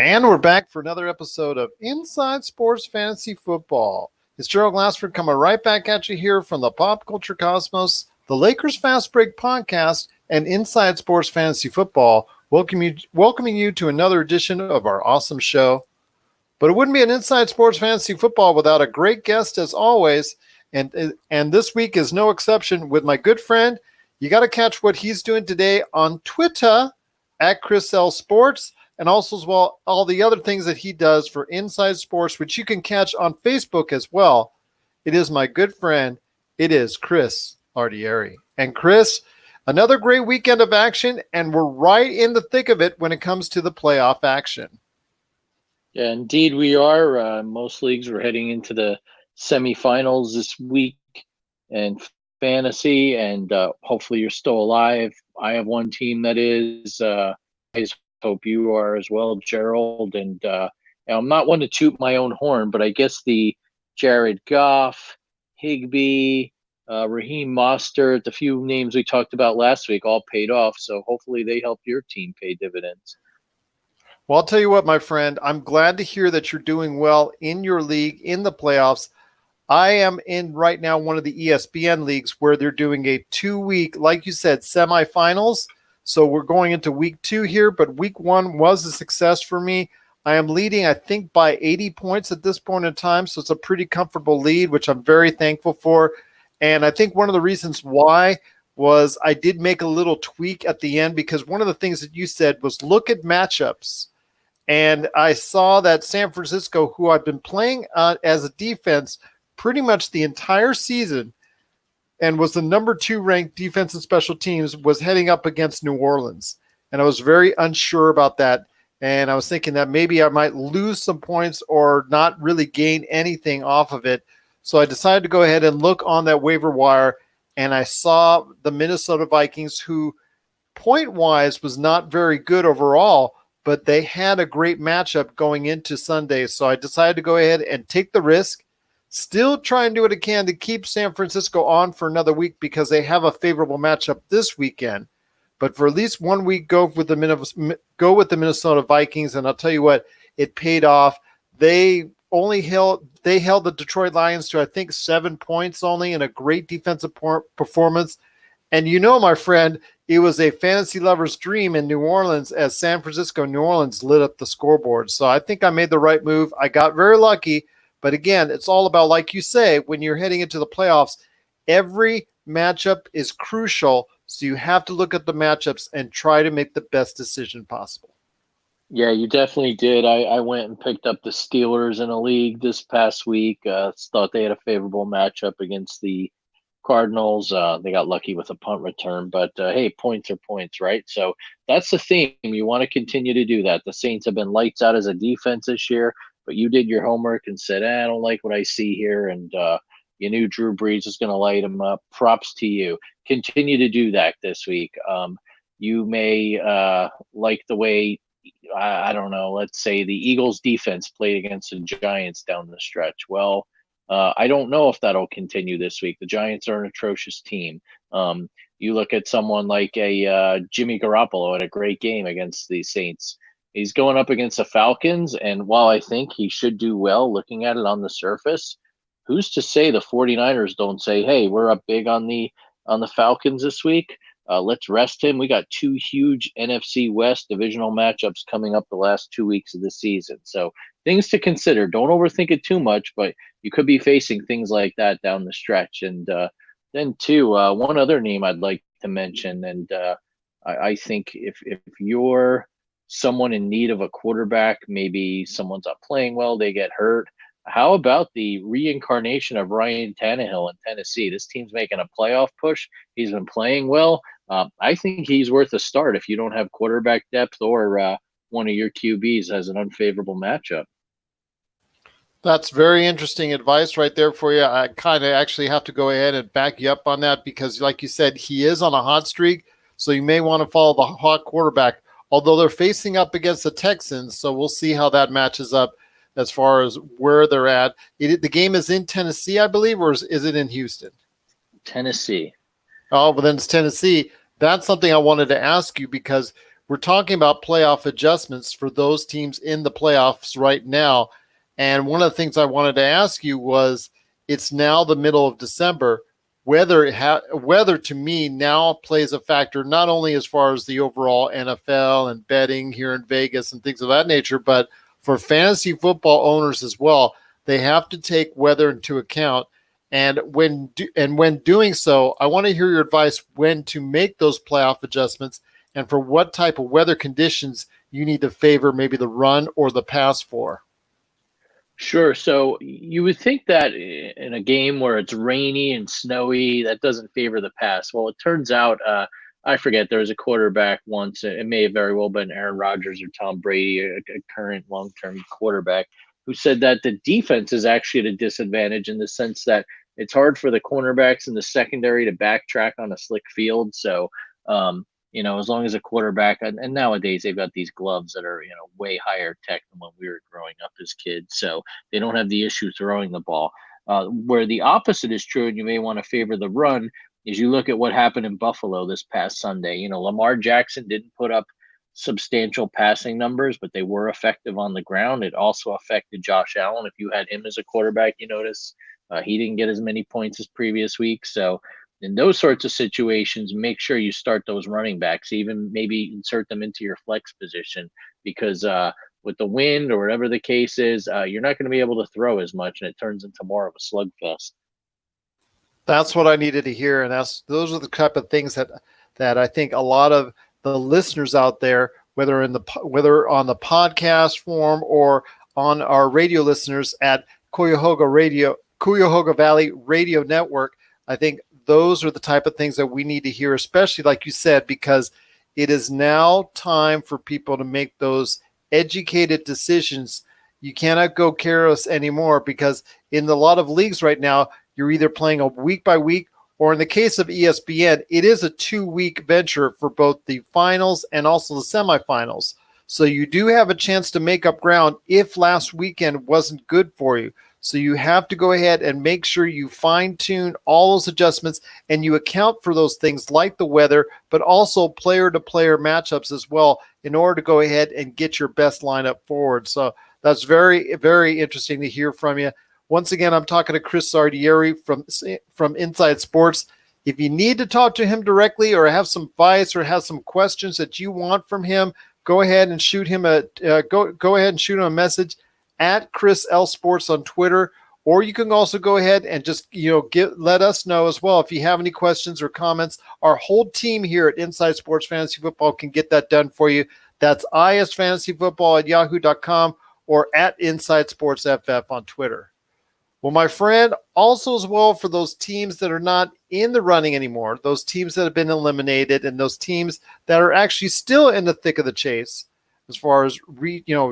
And we're back for another episode of Inside Sports Fantasy Football. It's Gerald Glassford coming right back at you here from the Pop Culture Cosmos, the Lakers Fast Break podcast, and Inside Sports Fantasy Football, welcoming you to another edition of our awesome show. But it wouldn't be an Inside Sports Fantasy Football without a great guest as always, and this week is no exception with my good friend. You got to catch what he's doing today on Twitter at Chris L Sports. And also as well, all the other things that he does for Inside Sports, which you can catch on Facebook as well. It is my good friend. It is Chris Lardieri. And Chris, another great weekend of action, and we're right in the thick of it when it comes to the playoff action. Yeah, indeed we are. Most leagues are heading into the semifinals this week in fantasy, and hopefully you're still alive. I have one team that is. I hope you are as well, Gerald. And I'm not one to toot my own horn, but I guess the Jared Goff, Higbee, Raheem Mostert, the few names we talked about last week all paid off. So hopefully they help your team pay dividends. Well, I'll tell you what, my friend, I'm glad to hear that you're doing well in your league, in the playoffs. I am in right now one of the ESPN leagues where they're doing a 2-week, like you said, semifinals. So we're going into week 2 here, but week 1 was a success for me. I am leading, I think, by 80 points at this point in time. So it's a pretty comfortable lead, which I'm very thankful for. And I think one of the reasons why was I did make a little tweak at the end, because one of the things that you said was look at matchups. And I saw that San Francisco, who I've been playing as a defense pretty much the entire season, and was the number 2 ranked defense and special teams, was heading up against New Orleans. And I was very unsure about that. And I was thinking that maybe I might lose some points or not really gain anything off of it. So I decided to go ahead and look on that waiver wire, and I saw the Minnesota Vikings, who point-wise was not very good overall, but they had a great matchup going into Sunday. So I decided to go ahead and take the risk. Still try and do what I can to keep San Francisco on for another week because they have a favorable matchup this weekend. But for at least 1 week, go with the Minnesota Vikings, and I'll tell you what, it paid off. They held the Detroit Lions to, I think, 7 points only in a great defensive performance. And you know, my friend, it was a fantasy lover's dream in New Orleans as San Francisco and New Orleans lit up the scoreboard. So I think I made the right move. I got very lucky. But again, it's all about, like you say, when you're heading into the playoffs, every matchup is crucial. So you have to look at the matchups and try to make the best decision possible. Yeah, you definitely did. I went and picked up the Steelers in a league this past week. Thought they had a favorable matchup against the Cardinals. They got lucky with a punt return, but hey, points are points, right? So that's the theme. You want to continue to do that. The Saints have been lights out as a defense this year, but you did your homework and said, I don't like what I see here. And you knew Drew Brees was going to light them up. Props to you. Continue to do that this week. You may like the way, I don't know, let's say the Eagles defense played against the Giants down the stretch. Well, I don't know if that'll continue this week. The Giants are an atrocious team. You look at someone like a Jimmy Garoppolo had a great game against the Saints. He's going up against the Falcons, and while I think he should do well looking at it on the surface, who's to say the 49ers don't say, hey, we're up big on the Falcons this week. Let's rest him. We got 2 huge NFC West divisional matchups coming up the last 2 weeks of the season. So things to consider. Don't overthink it too much, but you could be facing things like that down the stretch. And then, too, one other name I'd like to mention, and I think if you're someone in need of a quarterback, maybe someone's not playing well, they get hurt. How about the reincarnation of Ryan Tannehill in Tennessee? This team's making a playoff push. He's been playing well. I think he's worth a start if you don't have quarterback depth or one of your QBs has an unfavorable matchup. That's very interesting advice right there for you. I kind of actually have to go ahead and back you up on that because, like you said, he is on a hot streak, so you may want to follow the hot quarterback, although they're facing up against the Texans, so we'll see how that matches up as far as where they're at. The game is in Tennessee, I believe, or is it in Houston? Tennessee. Oh, well, then it's Tennessee. That's something I wanted to ask you because we're talking about playoff adjustments for those teams in the playoffs right now. And one of the things I wanted to ask you was, it's now the middle of December. Weather to me now plays a factor, not only as far as the overall NFL and betting here in Vegas and things of that nature, but for fantasy football owners as well. They have to take weather into account. And when doing so, I want to hear your advice when to make those playoff adjustments and for what type of weather conditions you need to favor maybe the run or the pass for. Sure. So you would think that in a game where it's rainy and snowy, that doesn't favor the pass. Well, it turns out, I forget, there was a quarterback once, it may have very well been Aaron Rodgers or Tom Brady, a current long term quarterback, who said that the defense is actually at a disadvantage in the sense that it's hard for the cornerbacks in the secondary to backtrack on a slick field. So, as long as a quarterback, and nowadays they've got these gloves that are, way higher tech than when we were growing up as kids. So they don't have the issue throwing the ball. Where the opposite is true, and you may want to favor the run, is you look at what happened in Buffalo this past Sunday. Lamar Jackson didn't put up substantial passing numbers, but they were effective on the ground. It also affected Josh Allen. If you had him as a quarterback, you notice he didn't get as many points as previous week. So in those sorts of situations, make sure you start those running backs, even maybe insert them into your flex position, because with the wind or whatever the case is, you're not going to be able to throw as much, and it turns into more of a slugfest. That's what I needed to hear, and those are the type of things that I think a lot of the listeners out there, whether on the podcast form or on our radio listeners at Cuyahoga Valley Radio Network, I think those are the type of things that we need to hear, especially like you said, because it is now time for people to make those educated decisions. You cannot go careless anymore, because in a lot of leagues right now, you're either playing a week by week, or in the case of ESPN, it is a 2-week venture for both the finals and also the semifinals. So you do have a chance to make up ground if last weekend wasn't good for you. So you have to go ahead and make sure you fine tune all those adjustments, and you account for those things like the weather, but also player to player matchups as well, in order to go ahead and get your best lineup forward. So that's very, very interesting to hear from you. Once again, I'm talking to Chris Lardieri from Inside Sports. If you need to talk to him directly, or have some advice, or have some questions that you want from him, go ahead and shoot him a message at Chris L Sports on Twitter, or you can also go ahead and just let us know as well if you have any questions or comments. Our whole team here at Inside Sports Fantasy Football can get that done for you. That's isfantasyfootball@yahoo.com or at Inside Sports FF on Twitter. Well, my friend, also as well, for those teams that are not in the running anymore, those teams that have been eliminated, and those teams that are actually still in the thick of the chase, as far as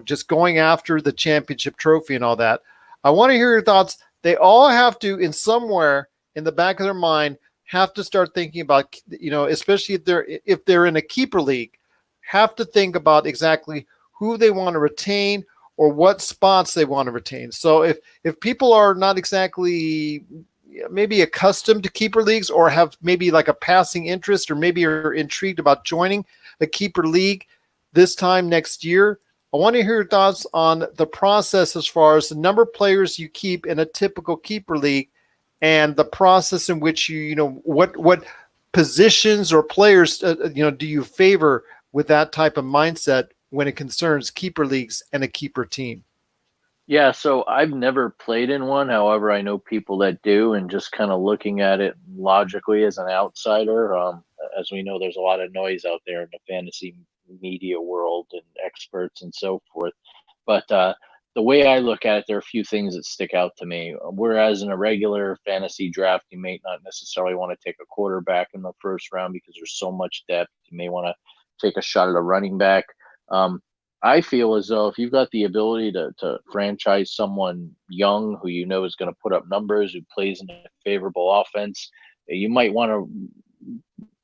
just going after the championship trophy and all that, I want to hear your thoughts. They all have to, in somewhere in the back of their mind, have to start thinking about, especially if they're in a keeper league, have to think about exactly who they want to retain or what spots they want to retain. So if people are not exactly maybe accustomed to keeper leagues, or have maybe like a passing interest, or maybe are intrigued about joining a keeper league this time next year, I want to hear your thoughts on the process as far as the number of players you keep in a typical keeper league, and the process in which what positions or players do you favor with that type of mindset when it concerns keeper leagues and a keeper team. Yeah, so I've never played in one. However, I know people that do, and just kind of looking at it logically as an outsider, as we know, there's a lot of noise out there in the fantasy media world and experts and so forth. But the way I look at it, there are a few things that stick out to me. Whereas in a regular fantasy draft, you may not necessarily want to take a quarterback in the first round because there's so much depth. You may want to take a shot at a running back. I feel as though if you've got the ability to franchise someone young who you know is going to put up numbers, who plays in a favorable offense, you might want to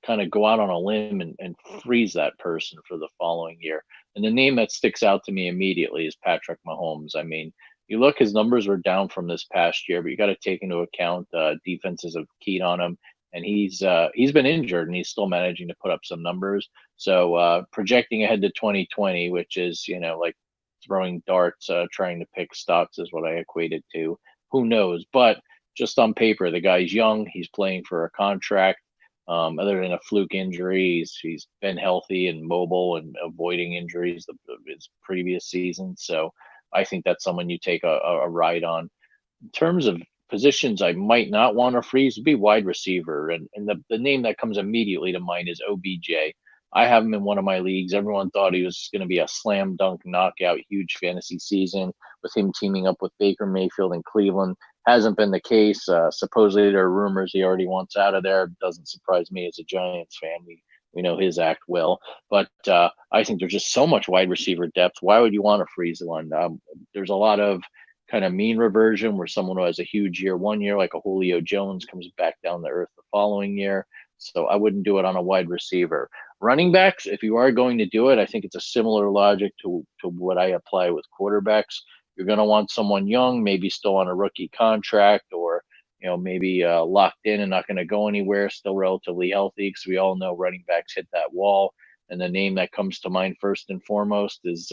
kind of go out on a limb and freeze that person for the following year. And the name that sticks out to me immediately is Patrick Mahomes. I mean, you look, his numbers were down from this past year, but you got to take into account defenses have keyed on him, and he's been injured, and he's still managing to put up some numbers. So projecting ahead to 2020, which is like throwing darts, trying to pick stocks, is what I equate it to. Who knows? But just on paper, the guy's young. He's playing for a contract. Other than a fluke injury, he's been healthy and mobile and avoiding injuries of his previous season. So I think that's someone you take a ride on. In terms of positions I might not want to freeze would be wide receiver. And the name that comes immediately to mind is OBJ. I have him in one of my leagues. Everyone thought he was going to be a slam dunk knockout, huge fantasy season with him teaming up with Baker Mayfield in Cleveland. Hasn't been the case. Supposedly there are rumors he already wants out of there. Doesn't surprise me as a Giants fan. We know his act well. But I think there's just so much wide receiver depth. Why would you want to freeze one? There's a lot of kind of mean reversion where someone who has a huge year one year, like a Julio Jones, comes back down to earth the following year. So I wouldn't do it on a wide receiver. Running backs, if you are going to do it, I think it's a similar logic to what I apply with quarterbacks. You're going to want someone young, maybe still on a rookie contract, or maybe locked in and not going to go anywhere, still relatively healthy, because we all know running backs hit that wall. And the name that comes to mind first and foremost is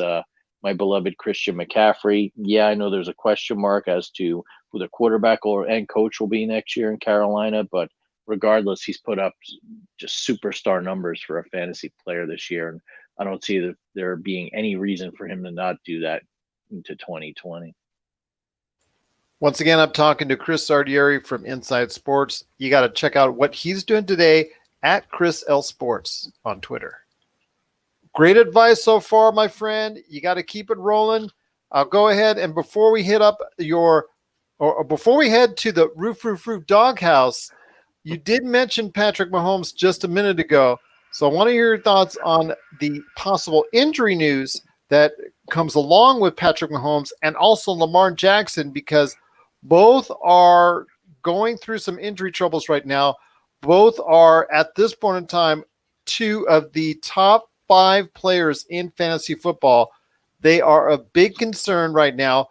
my beloved Christian McCaffrey. Yeah, I know there's a question mark as to who the quarterback and coach will be next year in Carolina, but regardless, he's put up just superstar numbers for a fantasy player this year, and I don't see there being any reason for him to not do that into 2020. Once again, I'm talking to Chris Lardieri from Inside Sports. You got to check out what he's doing today at Chris L Sports on Twitter. Great advice so far, my friend. You got to keep it rolling. I'll go ahead and before we head to the roof doghouse, you did mention Patrick Mahomes just a minute ago. So I want to hear your thoughts on the possible injury news that comes along with Patrick Mahomes and also Lamar Jackson, because both are going through some injury troubles right now. Both are, at this point in time, two of the top 5 players in fantasy football. They are a big concern right now.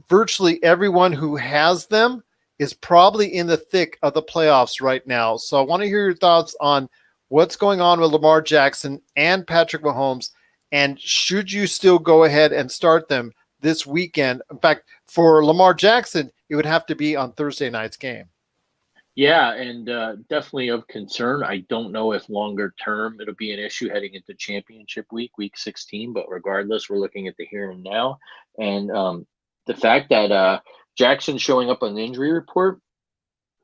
Virtually everyone who has them is probably in the thick of the playoffs right now. So I want to hear your thoughts on what's going on with Lamar Jackson and Patrick Mahomes, and should you still go ahead and start them this weekend? In fact, for Lamar Jackson, it would have to be on Thursday night's game. Yeah, and definitely of concern. I don't know if longer term it'll be an issue heading into championship week 16, but regardless, we're looking at the here and now. And the fact that Jackson's showing up on the injury report,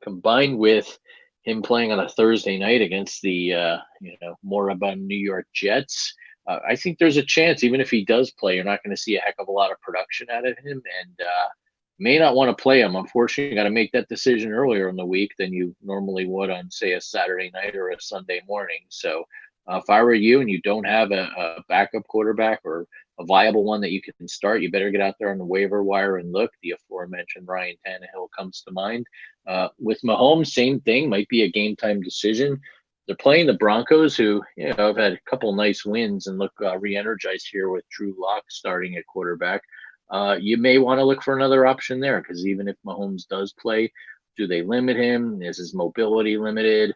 combined with him playing on a Thursday night against the moribund New York Jets, I think there's a chance, even if he does play, you're not going to see a heck of a lot of production out of him, and may not want to play him. Unfortunately, you got to make that decision earlier in the week than you normally would on, say, a Saturday night or a Sunday morning. So if I were you and you don't have a backup quarterback or a viable one that you can start, you better get out there on the waiver wire and look. The aforementioned Ryan Tannehill comes to mind. With Mahomes, same thing, might be a game time decision. They're playing the Broncos, who have had a couple nice wins and look re-energized here with Drew Lock starting at quarterback. You may want to look for another option there, because even if Mahomes does play, do they limit him? Is his mobility limited?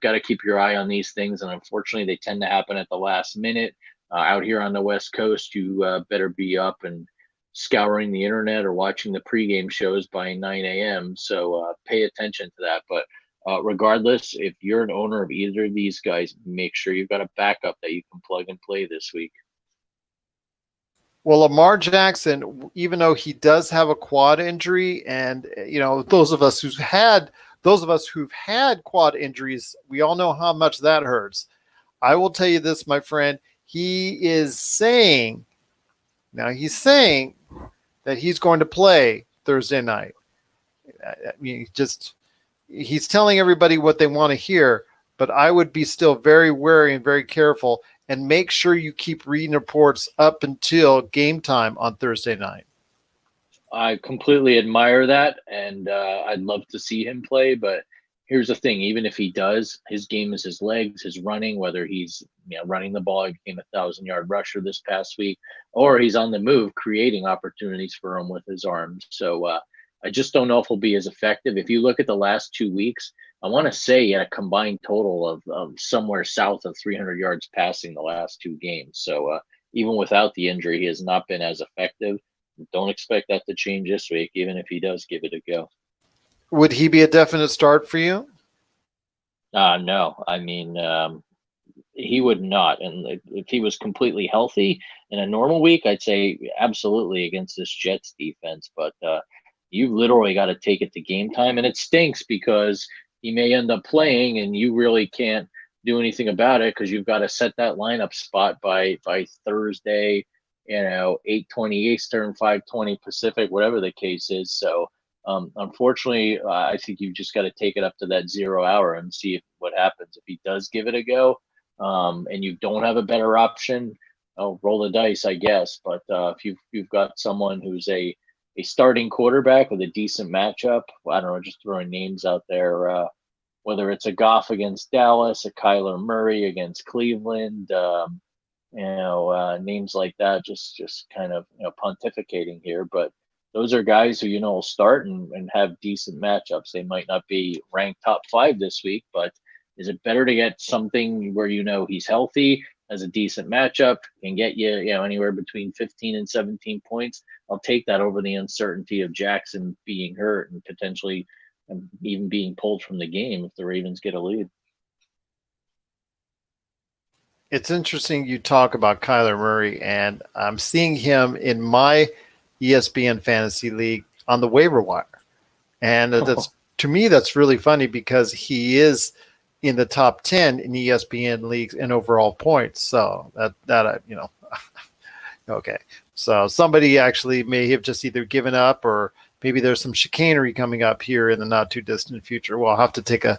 Got to keep your eye on these things, and unfortunately, they tend to happen at the last minute. Out here on the West Coast, you better be up and scouring the internet or watching the pregame shows by 9 a.m. So pay attention to that. But regardless, if you're an owner of either of these guys, make sure you've got a backup that you can plug and play this week. Well, Lamar Jackson, even though he does have a quad injury, and those of us who've had quad injuries, we all know how much that hurts. I will tell you this, my friend. He's saying that he's going to play Thursday night. I mean, he's telling everybody what they want to hear, but I would be still very wary and very careful, and make sure you keep reading reports up until game time on Thursday night. I completely admire that, and I'd love to see him play. But here's the thing: even if he does, his game is his legs, his running. Whether he's running the ball, he became 1,000-yard rusher this past week, or he's on the move, creating opportunities for him with his arms. So I just don't know if he'll be as effective. If you look at the last 2 weeks, I want to say he had a combined total of somewhere south of 300 yards passing the last 2 games. So even without the injury, he has not been as effective. Don't expect that to change this week, even if he does give it a go. Would he be a definite start for you? No, I mean, he would not. And if he was completely healthy in a normal week, I'd say absolutely against this Jets defense. But you literally got to take it to game time. And it stinks because he may end up playing and you really can't do anything about it because you've got to set that lineup spot by Thursday, 8:20 Eastern, 5:20 Pacific, whatever the case is. So unfortunately, I think you've just got to take it up to that 0 hour and see what happens. If he does give it a go, and you don't have a better option, I'll roll the dice, I guess. But if you've got someone who's a starting quarterback with a decent matchup, I don't know, just throwing names out there, whether it's a Goff against Dallas, a Kyler Murray against Cleveland, names like that, just kind of pontificating here, but those are guys who will start and have decent matchups. They might not be ranked top 5 this week, but is it better to get something where he's healthy, has a decent matchup, can get you anywhere between 15 and 17 points? I'll take that over the uncertainty of Jackson being hurt and potentially even being pulled from the game if the Ravens get a lead. It's interesting you talk about Kyler Murray, and I'm seeing him in my ESPN fantasy league on the waiver wire. And that's to me, that's really funny because he is in the top 10 in ESPN leagues in overall points. So that okay. So somebody actually may have just either given up or maybe there's some chicanery coming up here in the not too distant future. Well, I'll have to take a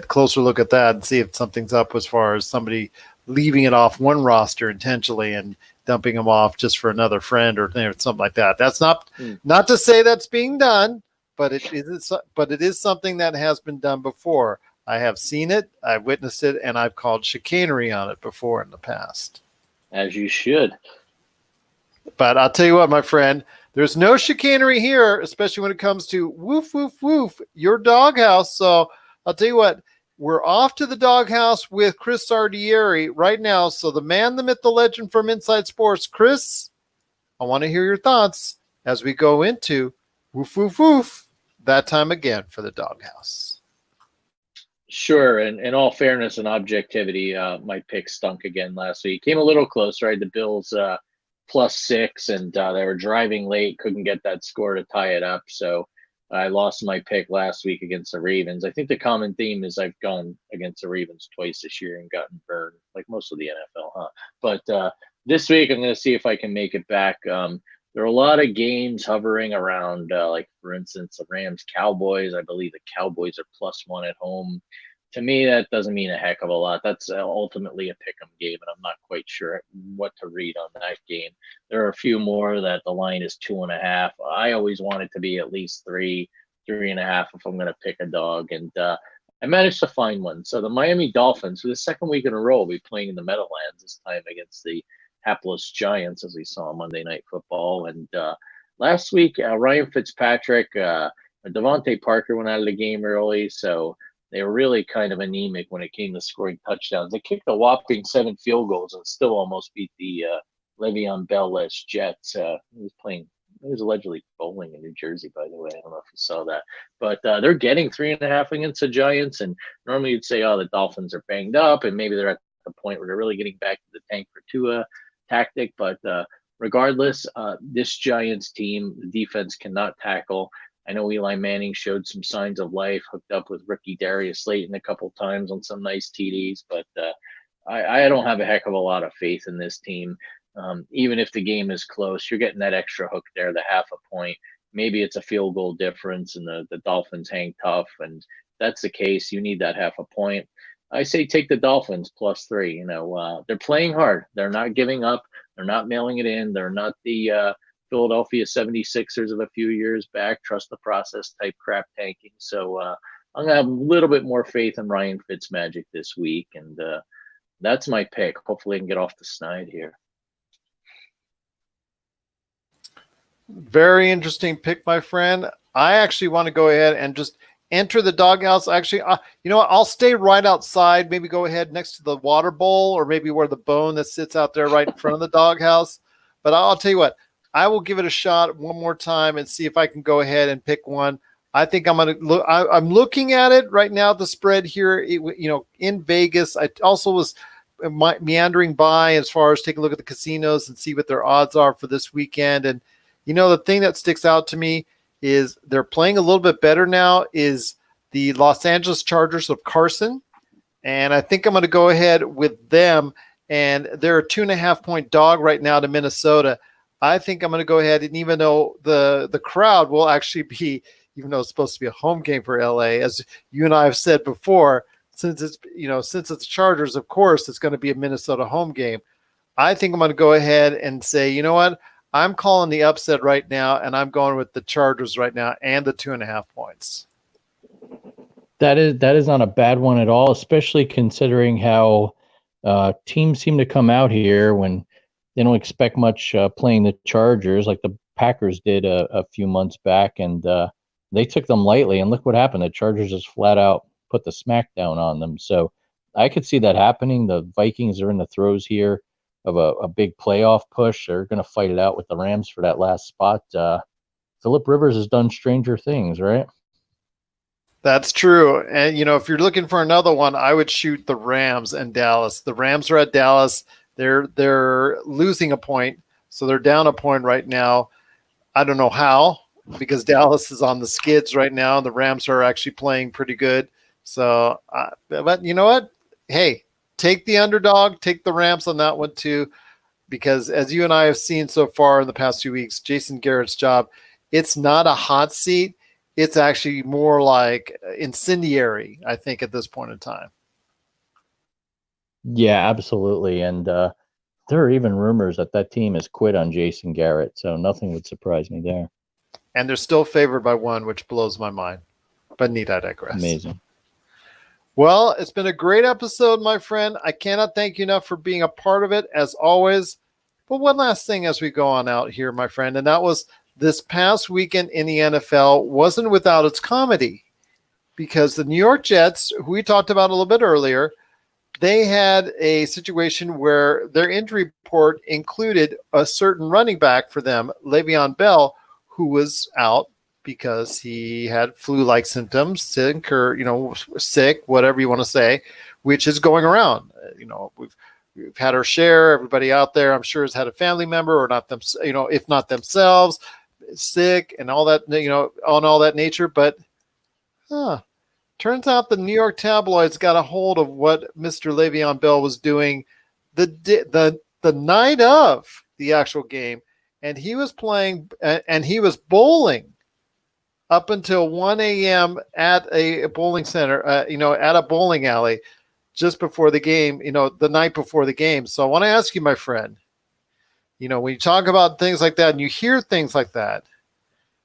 closer look at that and see if something's up as far as somebody leaving it off one roster intentionally and dumping them off just for another friend or something like that. That's not to say that's being done, but it is something that has been done before. I have seen it, I've witnessed it, and I've called chicanery on it before in the past. As you should. But I'll tell you what, my friend, there's no chicanery here, especially when it comes to woof, woof, woof, your doghouse. So I'll tell you what, we're off to the doghouse with Chris Lardieri right now. So the man, the myth, the legend from Inside Sports, Chris, I want to hear your thoughts as we go into woof, woof, woof, that time again for the doghouse. Sure. And in all fairness and objectivity, my pick stunk again last week. Came a little close, right? The Bills +6, and they were driving late, couldn't get that score to tie it up. So I lost my pick last week against the Ravens. I think the common theme is I've gone against the Ravens twice this year and gotten burned, like most of the NFL, huh? But this week, I'm going to see if I can make it back. There are a lot of games hovering around, like, for instance, the Rams-Cowboys. I believe the Cowboys are +1 at home. To me, that doesn't mean a heck of a lot. That's ultimately a pick'em game, and I'm not quite sure what to read on that game. There are a few more that the line is 2.5. I always want it to be at least 3.5 if I'm going to pick a dog, and I managed to find one. So the Miami Dolphins, for the second week in a row, will be playing in the Meadowlands, this time against the hapless Giants, as we saw on Monday Night Football. And last week, Ryan Fitzpatrick, Devontae Parker went out of the game early, so they were really kind of anemic when it came to scoring touchdowns. They kicked a whopping 7 field goals and still almost beat the Le'Veon Bell-less Jets. He was allegedly bowling in New Jersey, by the way. I don't know if you saw that. But they're getting 3.5 against the Giants, and normally you'd say, oh, the Dolphins are banged up, and maybe they're at the point where they're really getting back to the tank for Tua tactic. But regardless, this Giants team, the defense cannot tackle. I know Eli Manning showed some signs of life, hooked up with rookie Darius Slayton a couple times on some nice TDs, but I don't have a heck of a lot of faith in this team. Even if the game is close, you're getting that extra hook there, the half a point. Maybe it's a field goal difference and the Dolphins hang tough, and if that's the case, you need that half a point. I say take the Dolphins +3. They're playing hard. They're not giving up. They're not mailing it in. They're not the Philadelphia 76ers of a few years back, trust the process type crap tanking. So I'm going to have a little bit more faith in Ryan Fitzmagic this week, and that's my pick. Hopefully I can get off the snide here. Very interesting pick, my friend. I actually want to go ahead and just enter the doghouse. Actually, you know what? I'll stay right outside. Maybe go ahead next to the water bowl, or maybe where the bone that sits out there right in front of the doghouse. But I'll tell you what, I will give it a shot one more time and see if I can go ahead and pick one. I think I'm going to look. I'm looking at it right now. The spread here, in Vegas. I also was meandering by as far as taking a look at the casinos and see what their odds are for this weekend. And the thing that sticks out to me is they're playing a little bit better now. Is the Los Angeles Chargers of Carson, and I think I'm going to go ahead with them. And they're a 2.5-point dog right now to Minnesota. I think I'm going to go ahead, and even though the crowd will actually be, even though it's supposed to be a home game for LA, as you and I have said before, since it's Chargers, of course, it's going to be a Minnesota home game. I think I'm going to go ahead and say, you know what? I'm calling the upset right now, and I'm going with the Chargers right now and the 2.5 points. That is not a bad one at all, especially considering how teams seem to come out here when they don't expect much playing the Chargers, like the Packers did a few months back, and they took them lightly. And look what happened. The Chargers just flat out put the smackdown on them. So I could see that happening. The Vikings are in the throes here of a big playoff push. They're going to fight it out with the Rams for that last spot. Phillip Rivers has done stranger things, right? That's true. And, if you're looking for another one, I would shoot the Rams and Dallas. The Rams are at Dallas. They're losing a point, so they're down a point right now. I don't know how, because Dallas is on the skids right now, and the Rams are actually playing pretty good. So, but you know what? Hey, take the underdog, take the Rams on that one too, because as you and I have seen so far in the past 2 weeks, Jason Garrett's job, it's not a hot seat. It's actually more like incendiary, I think, at this point in time. Yeah, absolutely. And there are even rumors that team has quit on Jason Garrett, so nothing would surprise me there. And they're still favored by one, which blows my mind. But need I digress. Amazing. Well, it's been a great episode, my friend. I cannot thank you enough for being a part of it, as always. But one last thing as we go on out here, my friend, and that was this past weekend in the NFL wasn't without its comedy, because the New York Jets, who we talked about a little bit earlier, they had a situation where their injury report included a certain running back for them, Le'Veon Bell, who was out because he had flu-like symptoms, sick, or sick, whatever you want to say, which is going around. We've had our share. Everybody out there, I'm sure, has had a family member, or not them, if not themselves, sick and all that, on all that nature. But turns out the New York tabloids got a hold of what Mr. Le'Veon Bell was doing the night of the actual game, and he was playing and he was bowling up until 1 a.m. at a bowling center, at a bowling alley just before the game, the night before the game. So I want to ask you, my friend, when you talk about things like that and you hear things like that,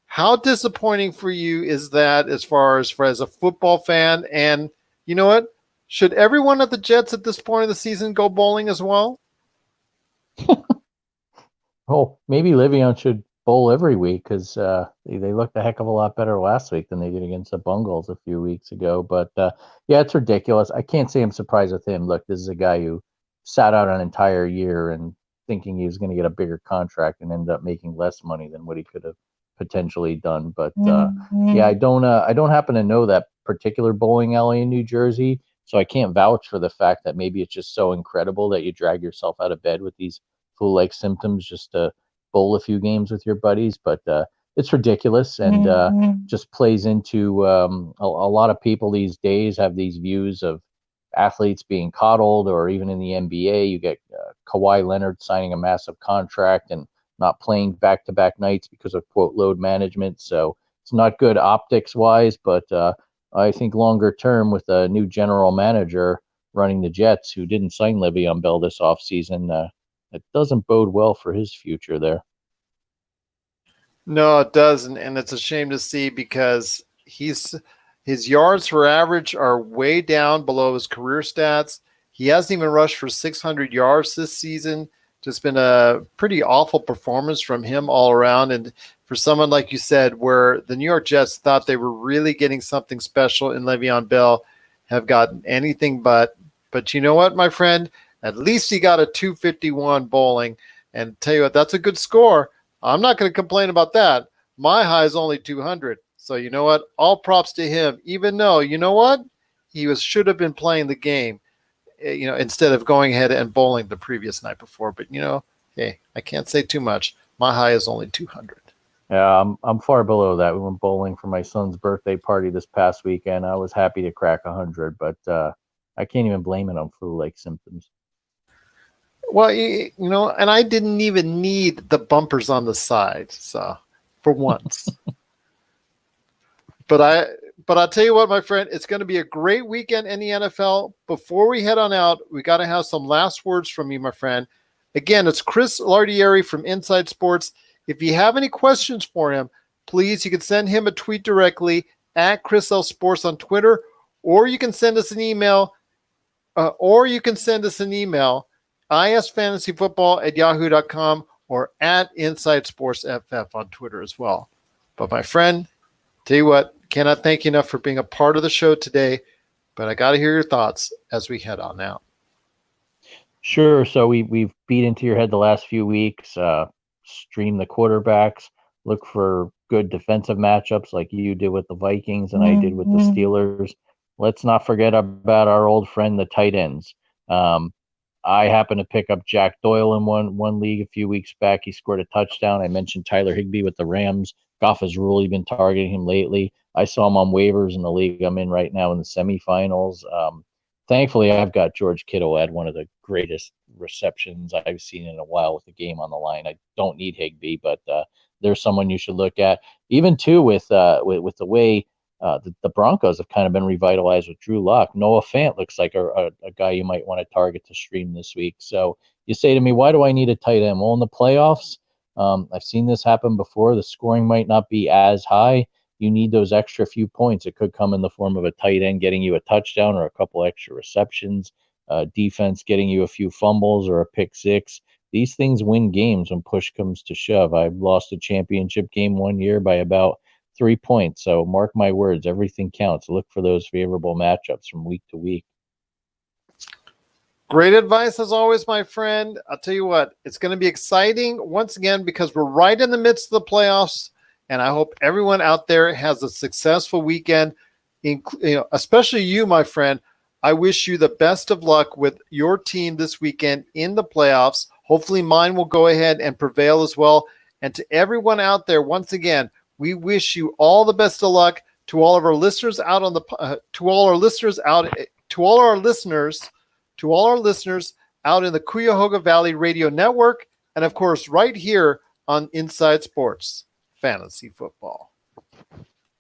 how disappointing for you is that as far as a football fan? And you know what? Should everyone at the Jets at this point of the season go bowling as well? Oh, maybe Le'Veon should bowl every week, because they looked a heck of a lot better last week than they did against the Bungles a few weeks ago. But yeah, it's ridiculous. I can't say I'm surprised with him. Look, this is a guy who sat out an entire year and thinking he was going to get a bigger contract and ended up making less money than what he could have potentially done. But yeah, I don't happen to know that particular bowling alley in New Jersey, so I can't vouch for the fact that maybe it's just so incredible that you drag yourself out of bed with these flu-like symptoms just to bowl a few games with your buddies. But it's ridiculous, and just plays into a lot of people these days have these views of athletes being coddled, or even in the NBA, you get Kawhi Leonard signing a massive contract and not playing back-to-back nights because of, quote, load management. So it's not good optics wise, but I think longer term, with a new general manager running the Jets who didn't sign Le'Veon Bell this offseason, it doesn't bode well for his future there. No, it doesn't, and it's a shame to see, because his yards per average are way down below his career stats. He hasn't even rushed for 600 yards this season. Just been a pretty awful performance from him all around. And for someone like you said, where the New York Jets thought they were really getting something special in Le'Veon Bell, have gotten anything but. But you know what, my friend? At least he got a 251 bowling. And tell you what, that's a good score. I'm not going to complain about that. My high is only 200. So you know what? All props to him, even though, you know what? He should have been playing the game, instead of going ahead and bowling the previous night before. But, hey, I can't say too much. My high is only 200. Yeah, I'm far below that. We went bowling for my son's birthday party this past weekend. I was happy to crack 100, but I can't even blame it on flu-like symptoms. Well, and I didn't even need the bumpers on the side, so for once. But I'll tell you what, my friend, it's going to be a great weekend in the NFL. Before we head on out, we got to have some last words from you, my friend. Again, it's Chris Lardieri from Inside Sports. If you have any questions for him, please, you can send him a tweet directly at Chris L Sports on Twitter, or you can send us an email, isfantasyfootball@yahoo.com, or at Inside Sports FF on Twitter as well. But my friend, tell you what, cannot thank you enough for being a part of the show today, but I got to hear your thoughts as we head on out. Sure. So we've beat into your head the last few weeks, stream the quarterbacks, look for good defensive matchups like you did with the Vikings and I did with the Steelers. Let's not forget about our old friend, the tight ends. I happened to pick up Jack Doyle in one league a few weeks back. He scored a touchdown. I mentioned Tyler Higbee with the Rams. Goff has really been targeting him lately. I saw him on waivers in the league I'm in right now in the semifinals. Thankfully, I've got George Kittle at one of the greatest receptions I've seen in a while with the game on the line. I don't need Higbee, but there's someone you should look at. Even too with the way the Broncos have kind of been revitalized with Drew Lock. Noah Fant looks like a guy you might want to target to stream this week. So you say to me, why do I need a tight end? Well, in the playoffs, I've seen this happen before. The scoring might not be as high. You need those extra few points. It could come in the form of a tight end getting you a touchdown or a couple extra receptions, defense getting you a few fumbles or a pick six. These things win games when push comes to shove. I lost a championship game one year by about 3 points. So mark my words, everything counts. Look for those favorable matchups from week to week. Great advice as always, my friend. I'll tell you what, it's going to be exciting once again because we're right in the midst of the playoffs, and I hope everyone out there has a successful weekend, especially you, my friend. I wish you the best of luck with your team this weekend in the playoffs. Hopefully mine will go ahead and prevail as well. And to everyone out there, once again, we wish you all the best of luck. To all of our listeners out on the to all our listeners out in the Cuyahoga Valley Radio Network, and of course right here on Inside Sports Fantasy Football.